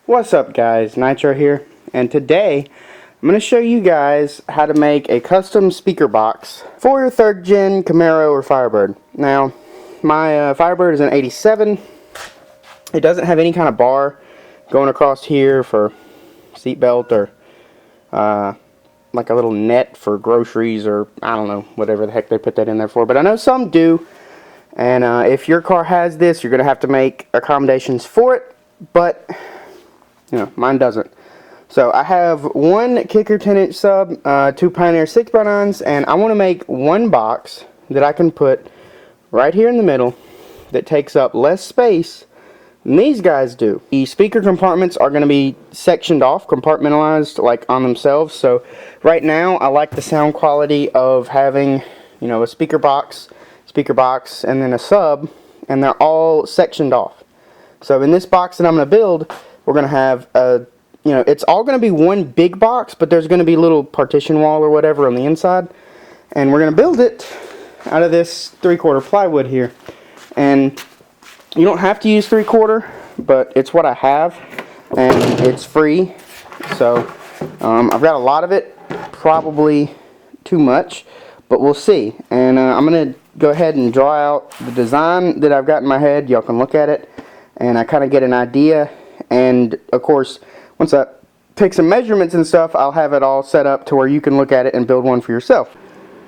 What's up guys, Nitro here, and today I'm going to show you guys how to make a custom speaker box for your 3rd gen Camaro or Firebird. Now, my Firebird is an 87. It doesn't have any kind of bar going across here for seatbelt or like a little net for groceries, or I don't know, whatever the heck they put that in there for, but I know some do. And if your car has this, you're going to have to make accommodations for it, but mine doesn't. So I have one Kicker 10-inch sub, 2 Pioneer 6x9s, and I want to make one box that I can put right here in the middle that takes up less space than these guys do. The speaker compartments are going to be sectioned off, compartmentalized, like on themselves. So right now I like the sound quality of having, a speaker box, and then a sub, and they're all sectioned off. So in this box that I'm going to build, we're going to have a, it's all going to be one big box, but there's going to be a little partition wall or whatever on the inside. And we're going to build it out of this 3/4 plywood here. And you don't have to use 3/4, but it's what I have, and it's free. So I've got a lot of it, probably too much, but we'll see. And I'm going to go ahead and draw out the design that I've got in my head. Y'all can look at it, and I kind of get an idea. And of course, once I take some measurements and stuff, I'll have it all set up to where you can look at it and build one for yourself.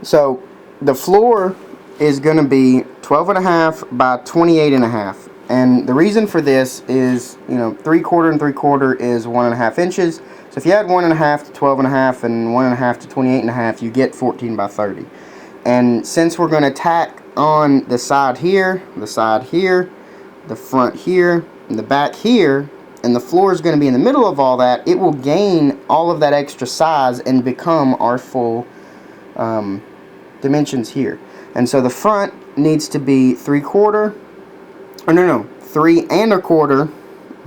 So the floor is going to be 12.5 by 28.5, and the reason for this is 3/4 and 3/4 is 1.5 inches. So if you add 1.5 to 12.5 and 1.5 to 28.5, you get 14 by 30. And since we're going to tack on the side here, the front here, and the back here, and the floor is going to be in the middle of all that, it will gain all of that extra size and become our full dimensions here. And so the front needs to be 3/4, or no, 3 1/4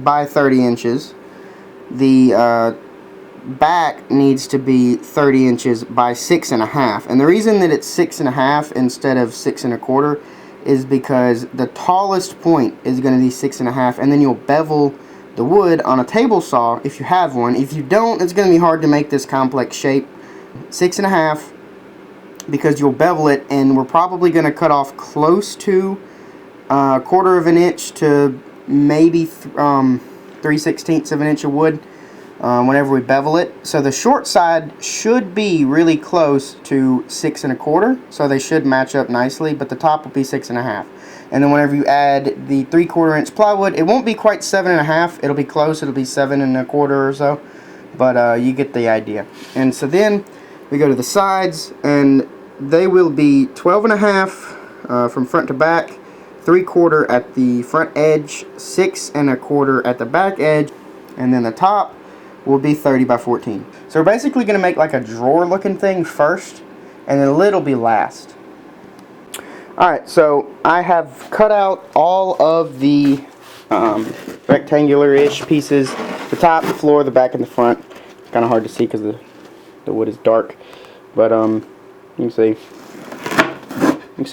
by 30 inches. The back needs to be 30 inches by 6.5. And the reason that it's 6.5 instead of 6 1/4 is because the tallest point is going to be 6.5, and then you'll bevel the wood on a table saw if you have one. If you don't, it's going to be hard to make this complex shape. 6.5, because you'll bevel it, and we're probably going to cut off close to 1/4 of an inch to maybe 3/16 of an inch of wood whenever we bevel it. So the short side should be really close to 6 1/4, so they should match up nicely, but the top will be 6.5. And then whenever you add the 3/4 inch plywood, it won't be quite 7.5. It'll be close. It'll be 7 1/4 or so, but you get the idea. And so then we go to the sides, and they will be 12.5 from front to back, 3/4 at the front edge, 6 1/4 at the back edge, and then the top will be 30 by 14. So we're basically going to make like a drawer looking thing first, and then the lid will be last. Alright, so I have cut out all of the rectangular-ish pieces, the top, the floor, the back, and the front. It's kind of hard to see because the wood is dark, but you can see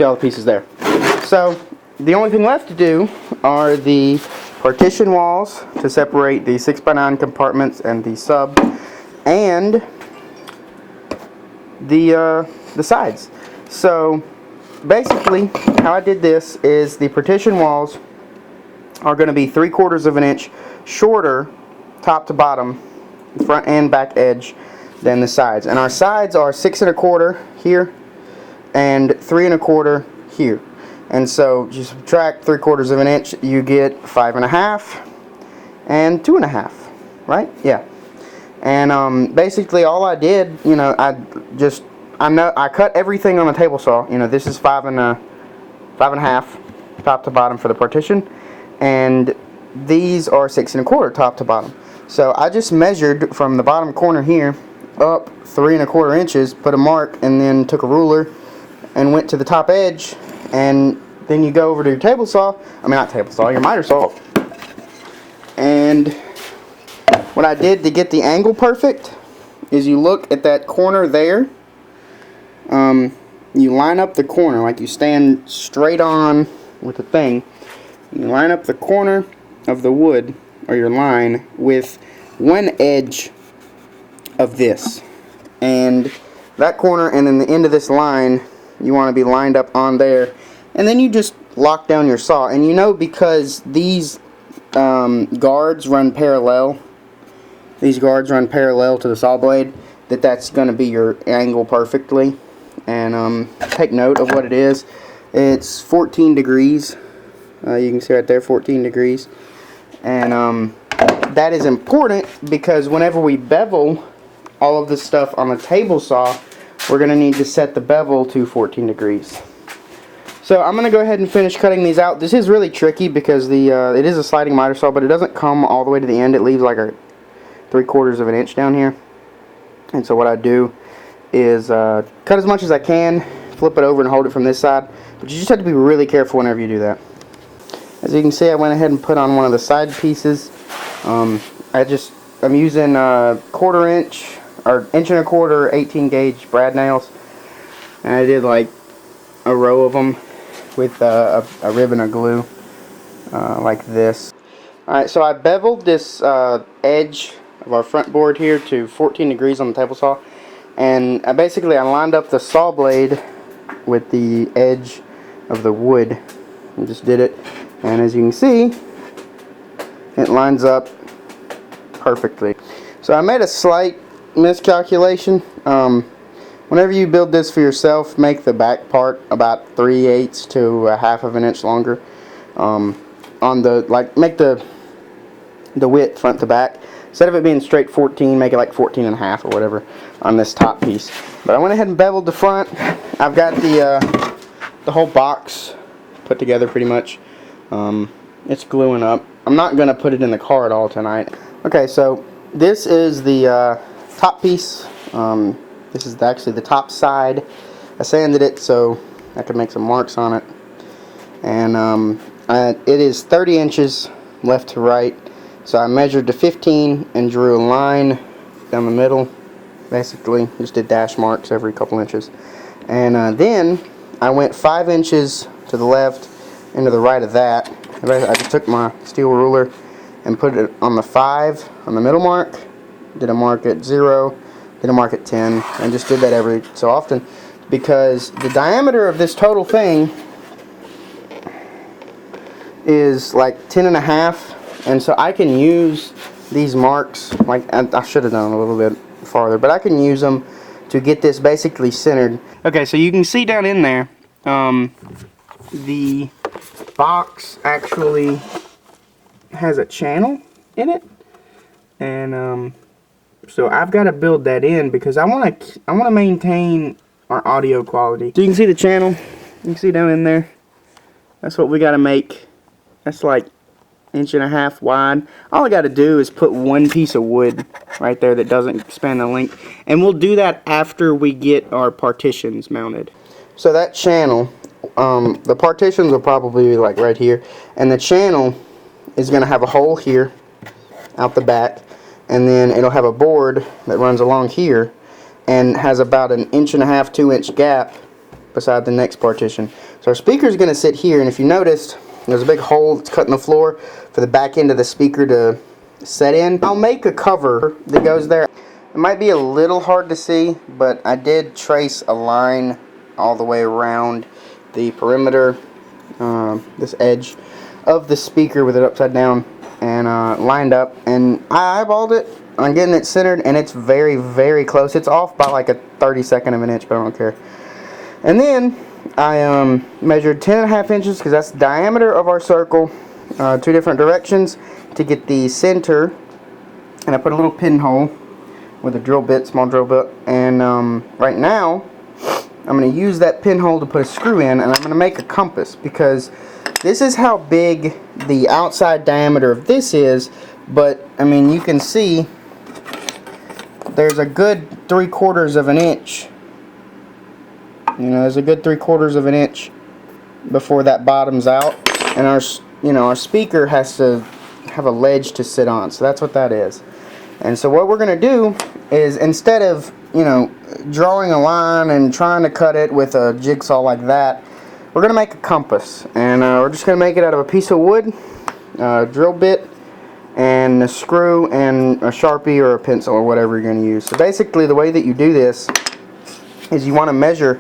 all the pieces there. So the only thing left to do are the partition walls to separate the 6x9 compartments and the sub, and the sides. So basically, how I did this is the partition walls are going to be 3/4 of an inch shorter, top to bottom, front and back edge, than the sides. And our sides are 6 1/4 here and 3 1/4 here. And so just subtract 3/4 of an inch, you get 5.5 and 2.5, right? Yeah. And basically all I did, I cut everything on the table saw. This is 5.5 top to bottom for the partition, and these are 6 1/4 top to bottom. So I just measured from the bottom corner here up 3 1/4 inches, put a mark, and then took a ruler and went to the top edge, and then you go over to your table saw, your miter saw, and what I did to get the angle perfect is you look at that corner there. You line up the corner, like you stand straight on with the thing. You line up the corner of the wood or your line with one edge of this, and that corner and then the end of this line you want to be lined up on there, and then you just lock down your saw. And you know, because these guards run parallel, to the saw blade, that's going to be your angle perfectly. And take note of what it is. It's 14 degrees. You can see right there, 14 degrees. And that is important because whenever we bevel all of this stuff on the table saw, we're going to need to set the bevel to 14 degrees. So I'm going to go ahead and finish cutting these out. This is really tricky because it is a sliding miter saw, but it doesn't come all the way to the end. It leaves like a 3/4 of an inch down here. And so what I do is cut as much as I can, flip it over and hold it from this side. But you just have to be really careful whenever you do that. As you can see, I went ahead and put on one of the side pieces. I'm using 1/4 inch or 1 1/4 18 gauge brad nails, and I did like a row of them with a ribbon of glue like this. Alright, so I beveled this edge of our front board here to 14 degrees on the table saw, and I lined up the saw blade with the edge of the wood and just did it, and as you can see, it lines up perfectly. So I made a slight miscalculation. Whenever you build this for yourself, make the back part about 3/8 to 1/2 of an inch longer. Make the width front to back. Instead of it being straight 14, make it like 14 and a half or whatever on this top piece. But I went ahead and beveled the front. I've got the whole box put together pretty much. It's gluing up. I'm not going to put it in the car at all tonight. Okay, so this is the top piece. This is actually the top side. I sanded it so I could make some marks on it. And it is 30 inches left to right. So I measured to 15 and drew a line down the middle. Basically, just did dash marks every couple inches. And then I went 5 inches to the left and to the right of that. I just took my steel ruler and put it on the 5 on the middle mark. Did a mark at 0. Did a mark at 10, and just did that every so often because the diameter of this total thing is like 10.5, and so I can use these marks, like I should have done a little bit farther, but I can use them to get this basically centered. Okay, so you can see down in there, the box actually has a channel in it, and so I've got to build that in because I want to maintain our audio quality. So you can see the channel. You can see down in there. That's what we got to make. That's like 1.5 inches wide. All I got to do is put one piece of wood right there that doesn't span the length, and we'll do that after we get our partitions mounted. So that channel, the partitions will probably be like right here, and the channel is going to have a hole here out the back. And then it'll have a board that runs along here and has about 1.5 inch, 2 inch gap beside the next partition. So our speaker is going to sit here, and if you noticed, there's a big hole that's cut in the floor for the back end of the speaker to set in. I'll make a cover that goes there. It might be a little hard to see, but I did trace a line all the way around the perimeter, this edge of the speaker with it upside down, and lined up, and I eyeballed it. I'm getting it centered, and it's very, very close. It's off by like a 32nd of an inch, but I don't care. And then I measured 10.5 inches because that's the diameter of our circle, 2 different directions to get the center, and I put a little pinhole with a drill bit, small drill bit, and right now I'm going to use that pinhole to put a screw in, and I'm going to make a compass because this is how big the outside diameter of this is, but I mean, you can see there's a good 3/4 of an inch. You know, there's a good 3/4 of an inch before that bottoms out, and our speaker has to have a ledge to sit on, so that's what that is. And so what we're going to do is, instead of drawing a line and trying to cut it with a jigsaw like that, we're going to make a compass, and we're just going to make it out of a piece of wood, drill bit, and a screw and a Sharpie or a pencil or whatever you're going to use. So basically the way that you do this is you want to measure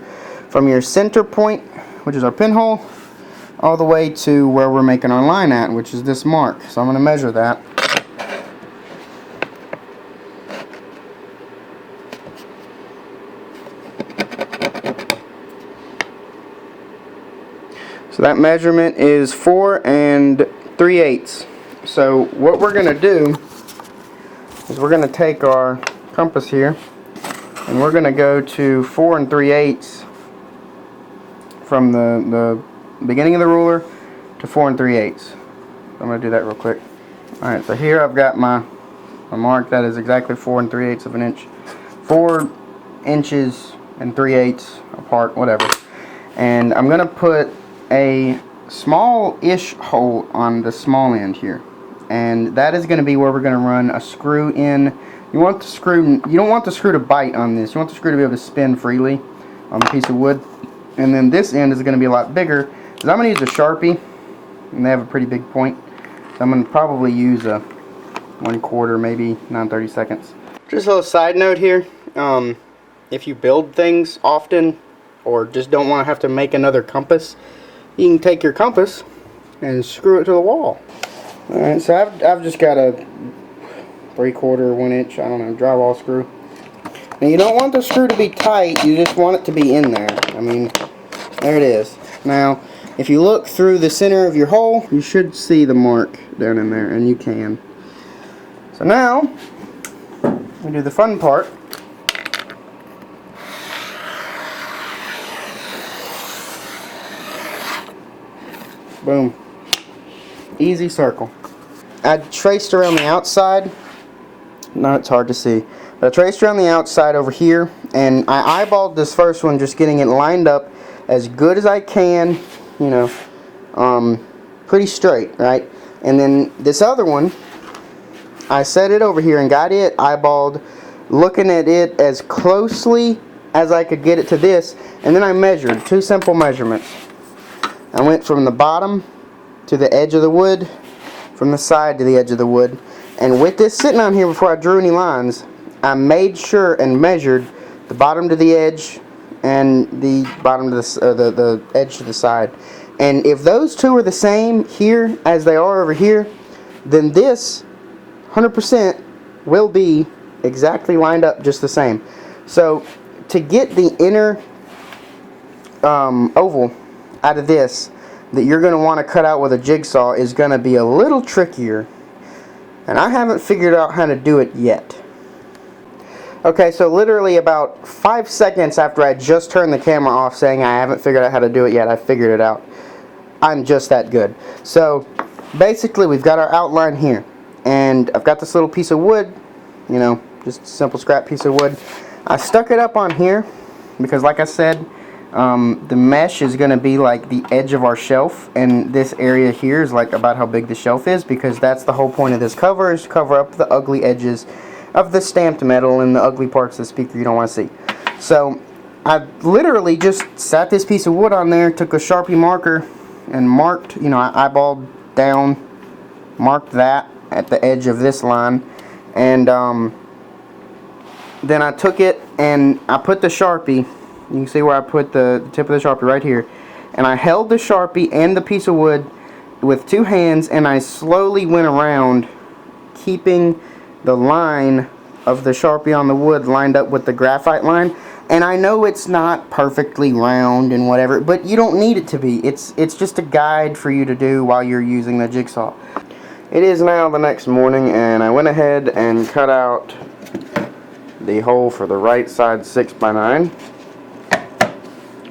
from your center point, which is our pinhole, all the way to where we're making our line at, which is this mark. So I'm going to measure that. So that measurement is 4 3/8. So what we're going to do is we're going to take our compass here and we're going to go to 4 3/8 from the beginning of the ruler to 4 3/8. I'm going to do that real quick. Alright, so here I've got my mark that is exactly 4 3/8 of an inch. 4 inches and 3/8 apart, whatever. And I'm going to put a small-ish hole on the small end here, and that is going to be where we're going to run a screw in. You don't want the screw to bite on this. You want the screw to be able to spin freely on the piece of wood. And then this end is going to be a lot bigger, because I'm going to use a Sharpie, and they have a pretty big point. So I'm going to probably use a 1/4, maybe 9/32. Just a little side note here. If you build things often, or just don't want to have to make another compass, you can take your compass and screw it to the wall. Alright, so I've just got a 3/4, 1 inch, I don't know, drywall screw. Now you don't want the screw to be tight, you just want it to be in there. I mean, there it is. Now, if you look through the center of your hole, you should see the mark down in there, and you can. So now, we do the fun part. Boom. Easy circle. I traced around the outside. No, it's hard to see. But I traced around the outside over here, and I eyeballed this first one, just getting it lined up as good as I can, you know, pretty straight, right? And then this other one, I set it over here and got it eyeballed, looking at it as closely as I could get it to this, and then I measured, 2 simple measurements. I went from the bottom to the edge of the wood, from the side to the edge of the wood, and with this sitting on here before I drew any lines, I made sure and measured the bottom to the edge and the bottom to the edge to the side. And if those two are the same here as they are over here, then this 100% will be exactly lined up just the same. So to get the inner oval out of this that you're going to want to cut out with a jigsaw is going to be a little trickier, and I haven't figured out how to do it yet. Okay, so literally about 5 seconds after I just turned the camera off saying I haven't figured out how to do it yet, I figured it out. I'm just that good. So basically we've got our outline here, and I've got this little piece of wood, you know, just a simple scrap piece of wood. I stuck it up on here because, like I said, the mesh is going to be like the edge of our shelf, and this area here is like about how big the shelf is, because that's the whole point of this cover, is to cover up the ugly edges of the stamped metal and the ugly parts of the speaker you don't want to see. So I literally just sat this piece of wood on there, took a Sharpie marker and marked, you know, I eyeballed down, marked that at the edge of this line, and then I took it and I put the Sharpie. You can see where I put the tip of the Sharpie right here. And I held the Sharpie and the piece of wood with 2 hands, and I slowly went around, keeping the line of the Sharpie on the wood lined up with the graphite line. And I know it's not perfectly round and whatever, but you don't need it to be. It's just a guide for you to do while you're using the jigsaw. It is now the next morning, and I went ahead and cut out the hole for the right side 6x9.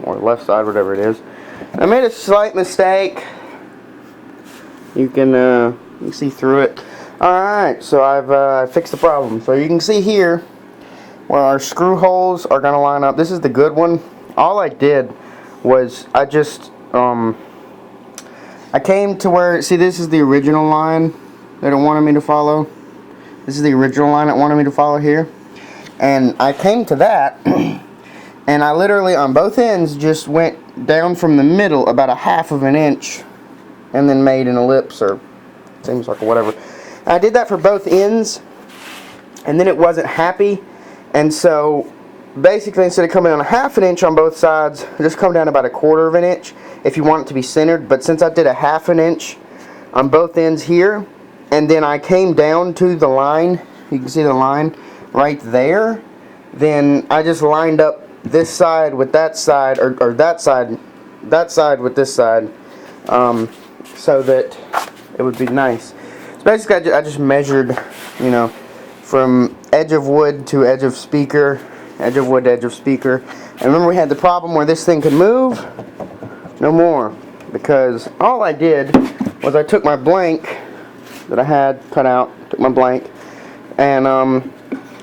Or left side, whatever it is. I made a slight mistake. You can see through it. Alright, so I've fixed the problem. So you can see here where our screw holes are going to line up. This is the good one. All I did was I just I came to where, see, this is the original line that it wanted me to follow. This is the original line it wanted me to follow here. And I came to that and I literally on both ends just went down from the middle about a 1/2 of an inch and then made an ellipse or semicircle, whatever. I did that for both ends, and then it wasn't happy, and so basically instead of coming on a 1/2 inch on both sides, just come down about 1/4 inch if you want it to be centered. But since I did a 1/2 inch on both ends here, and then I came down to the line, you can see the line right there, then I just lined up this side with that side, or that side with this side, so that it would be nice. So basically I just measured, you know, from edge of wood to edge of speaker, edge of wood to edge of speaker. And remember, we had the problem where this thing could move? No more, because all I did was I took my blank that I had cut out, took my blank, and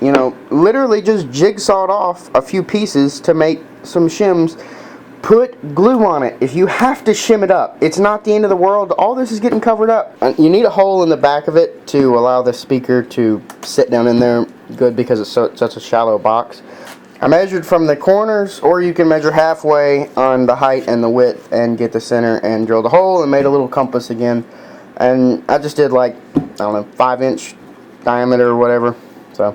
you know, literally just jigsawed off a few pieces to make some shims. Put glue on it if you have to shim it up. It's not the end of the world. All this is getting covered up. You need a hole in the back of it to allow the speaker to sit down in there good, because it's such a shallow box. I measured from the corners, or you can measure halfway on the height and the width and get the center and drilled a hole and made a little compass again. And I just did like, I don't know, 5-inch diameter or whatever. So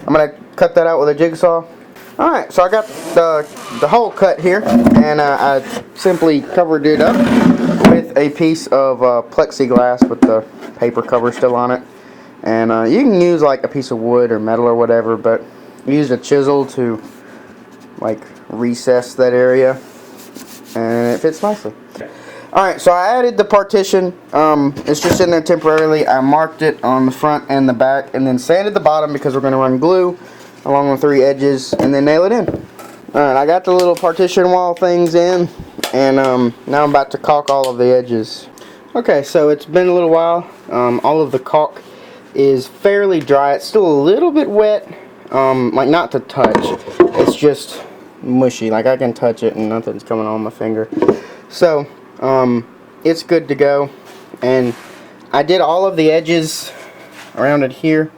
I'm going to cut that out with a jigsaw. Alright, so I got the hole cut here, and I simply covered it up with a piece of plexiglass with the paper cover still on it. And you can use like a piece of wood or metal or whatever, but I used a chisel to like recess that area, and it fits nicely. Alright, so I added the partition. It's just in there temporarily. I marked it on the front and the back, and then sanded the bottom because we're going to run glue along the 3 edges, and then nail it in. Alright, I got the little partition wall things in, and now I'm about to caulk all of the edges. Okay, so it's been a little while. All of the caulk is fairly dry. It's still a little bit wet, like not to touch. It's just mushy, like I can touch it and nothing's coming on my finger. So it's good to go, and I did all of the edges around it here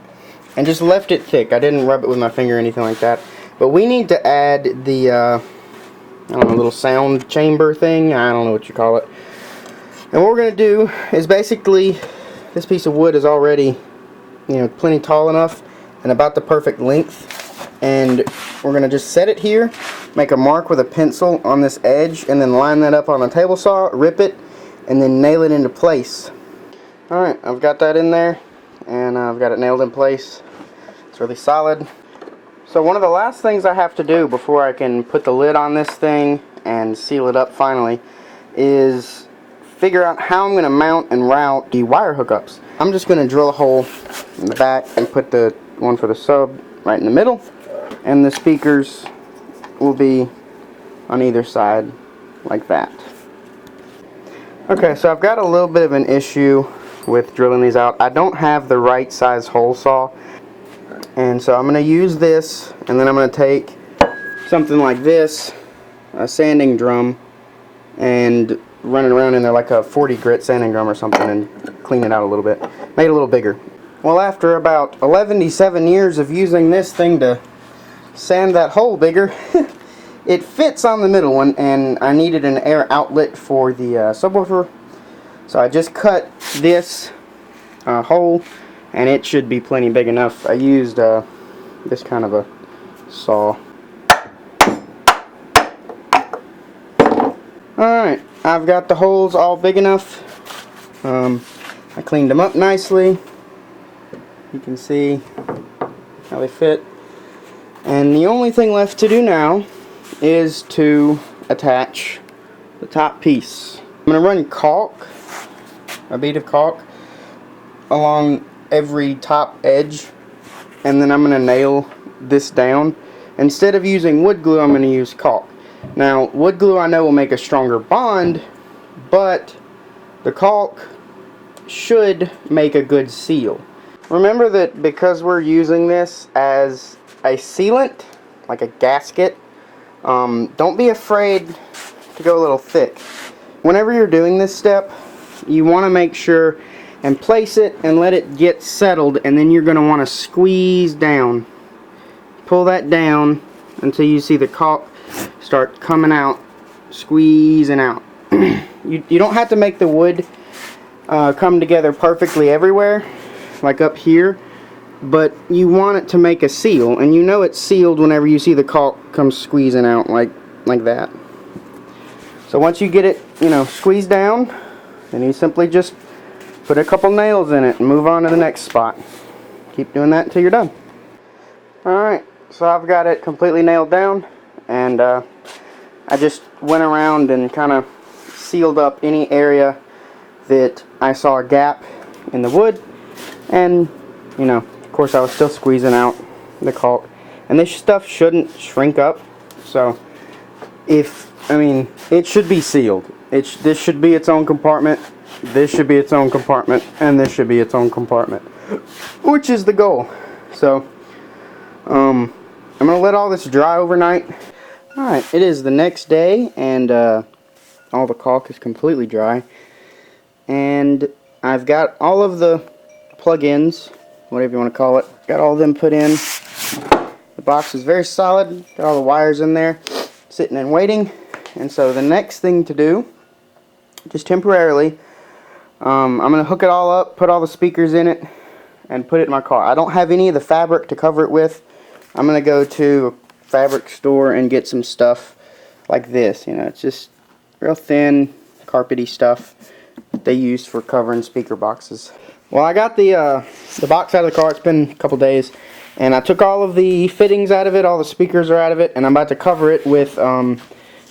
and just left it thick. I didn't rub it with my finger or anything like that. But we need to add the I don't know, little sound chamber thing, I don't know what you call it. And what we're going to do is basically, this piece of wood is already, you know, plenty tall enough and about the perfect length, and we're going to just set it here, make a mark with a pencil on this edge, and then line that up on a table saw, rip it, and then nail it into place. Alright, I've got that in there, and I've got it nailed in place. It's really solid. So one of the last things I have to do before I can put the lid on this thing and seal it up finally is figure out how I'm going to mount and route the wire hookups. I'm just going to drill a hole in the back and put the one for the sub right in the middle, and the speakers will be on either side like that. Okay, so I've got a little bit of an issue with drilling these out. I don't have the right size hole saw, and so I'm going to use this, and then I'm going to take something like this, a sanding drum, and run it around in there like a 40 grit sanding drum or something, and clean it out a little bit, make it a little bigger. Well, after about 11 years of using this thing to sand that hole bigger, it fits on the middle one, and I needed an air outlet for the subwoofer, so I just cut this hole, and it should be plenty big enough. I used this kind of a saw. Alright, I've got the holes all big enough. I cleaned them up nicely. You can see how they fit. And the only thing left to do now is to attach the top piece. I'm going to run caulk, a bead of caulk, along every top edge, and then I'm going to nail this down. Instead of using wood glue, I'm going to use caulk. Now, wood glue I know will make a stronger bond, but the caulk should make a good seal. Remember that because we're using this as a sealant, like a gasket, don't be afraid to go a little thick. Whenever you're doing this step, you want to make sure and place it and let it get settled, and then you're going to want to squeeze down. Pull that down until you see the caulk start coming out, squeezing out. You don't have to make the wood come together perfectly everywhere, like up here, but you want it to make a seal, and you know it's sealed whenever you see the caulk come squeezing out like that. So once you get it, you know, squeezed down, then you simply just put a couple nails in it and move on to the next spot. Keep doing that until you're done. Alright, so I've got it completely nailed down, and I just went around and kind of sealed up any area that I saw a gap in the wood, and you know, of course I was still squeezing out the caulk, and this stuff shouldn't shrink up, so it should be sealed. This should be its own compartment, this should be its own compartment, and this should be its own compartment, which is the goal. So I'm gonna let all this dry overnight. Alright, it is the next day, and all the caulk is completely dry, and I've got all of the plug-ins, whatever you want to call it, got all of them put in. The box is very solid, got all the wires in there, sitting and waiting. And so the next thing to do, just temporarily, I'm going to hook it all up, put all the speakers in it, and put it in my car. I don't have any of the fabric to cover it with. I'm going to go to a fabric store and get some stuff like this. You know, it's just real thin, carpety stuff that they use for covering speaker boxes. Well, I got the box out of the car. It's been a couple days, and I took all of the fittings out of it. All the speakers are out of it, and I'm about to cover it with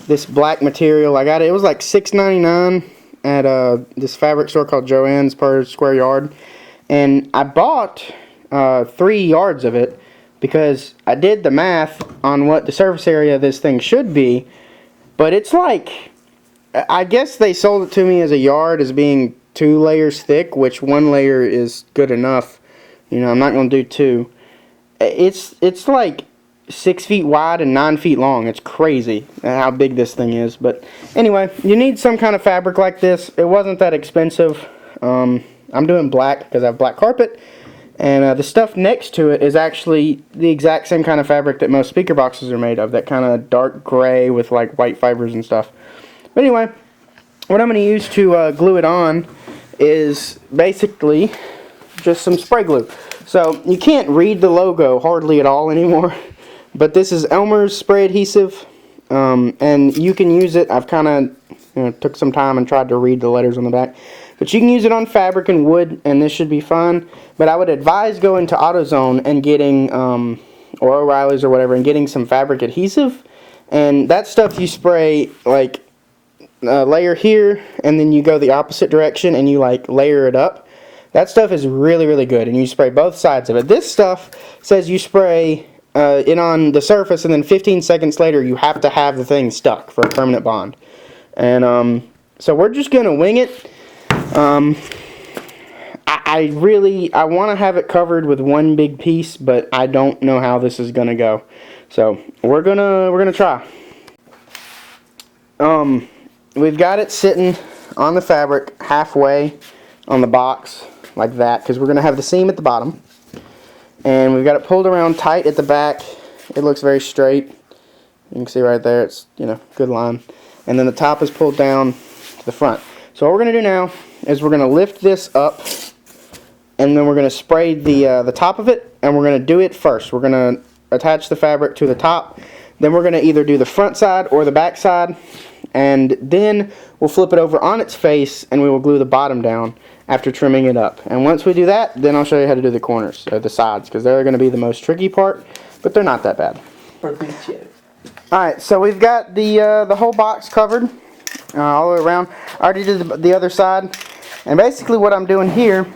this black material. I got it. It was like $6.99 at this fabric store called Joann's per square yard, and I bought 3 yards of it because I did the math on what the surface area of this thing should be, but it's like, I guess they sold it to me as a yard as being 2 layers thick, which 1 layer is good enough. You know, I'm not going to do 2. It's like 6 feet wide and 9 feet long. It's crazy how big this thing is. But anyway, you need some kind of fabric like this. It wasn't that expensive. I'm doing black because I have black carpet, and the stuff next to it is actually the exact same kind of fabric that most speaker boxes are made of, that kind of dark gray with like white fibers and stuff. But anyway, what I'm going to use to glue it on is basically just some spray glue. So you can't read the logo hardly at all anymore, but this is Elmer's spray adhesive, and you can use it. I've kind of took some time and tried to read the letters on the back, but you can use it on fabric and wood, and this should be fine. But I would advise going to AutoZone and getting or O'Reilly's or whatever, and getting some fabric adhesive, and that stuff you spray like layer here, and then you go the opposite direction and you like layer it up. That stuff is really, really good, and you spray both sides of it. This stuff says you spray it on the surface, and then 15 seconds later you have to have the thing stuck for a permanent bond. And so we're just gonna wing it. I want to have it covered with one big piece, but I don't know how this is gonna go. So we're gonna try. We've got it sitting on the fabric halfway on the box like that, because we're going to have the seam at the bottom, and we've got it pulled around tight at the back. It looks very straight. You can see right there, it's, you know, good line, and then the top is pulled down to the front. So what we're going to do now is we're going to lift this up, and then we're going to spray the top of it, and we're going to do it first. We're going to attach the fabric to the top, then we're going to either do the front side or the back side, and then we'll flip it over on its face, and we will glue the bottom down after trimming it up. And once we do that, then I'll show you how to do the corners, or the sides, because they're going to be the most tricky part, but they're not that bad. Alright, so we've got the whole box covered all the way around. I already did the other side, and basically what I'm doing here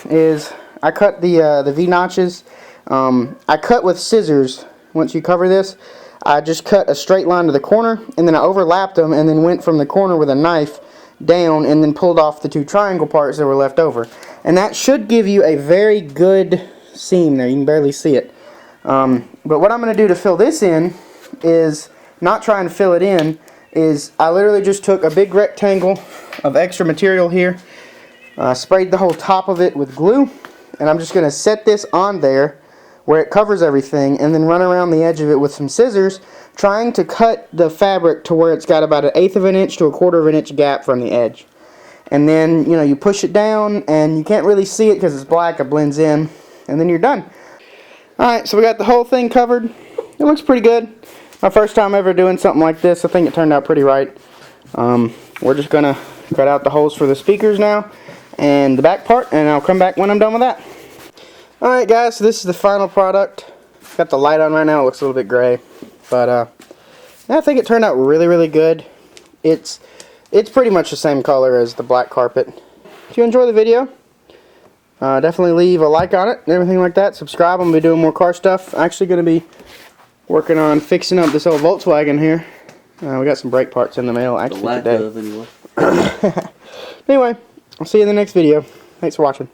is I cut the V-notches. I cut with scissors. Once you cover this, I just cut a straight line to the corner, and then I overlapped them, and then went from the corner with a knife down, and then pulled off the 2 triangle parts that were left over. And that should give you a very good seam there. You can barely see it. But what I'm going to do to fill this in is not try and fill it in. I literally just took a big rectangle of extra material here, sprayed the whole top of it with glue, and I'm just going to set this on there where it covers everything, and then run around the edge of it with some scissors, trying to cut the fabric to where it's got about 1/8 of an inch to 1/4 of an inch gap from the edge. and then you push it down, and you can't really see it because it's black. It blends in, and then you're done. Alright, so we got the whole thing covered. It looks pretty good. My first time ever doing something like this. I think it turned out pretty right. We're just gonna cut out the holes for the speakers now and the back part, and I'll come back when I'm done with that. Alright guys, so this is the final product. Got the light on right now. It looks a little bit gray, but I think it turned out really good. It's pretty much the same color as the black carpet. If you enjoy the video, definitely leave a like on it and everything like that. Subscribe. I'm going to be doing more car stuff. I'm actually going to be working on fixing up this old Volkswagen here. We got some brake parts in the mail actually today. Anyway. Anyway, I'll see you in the next video. Thanks for watching.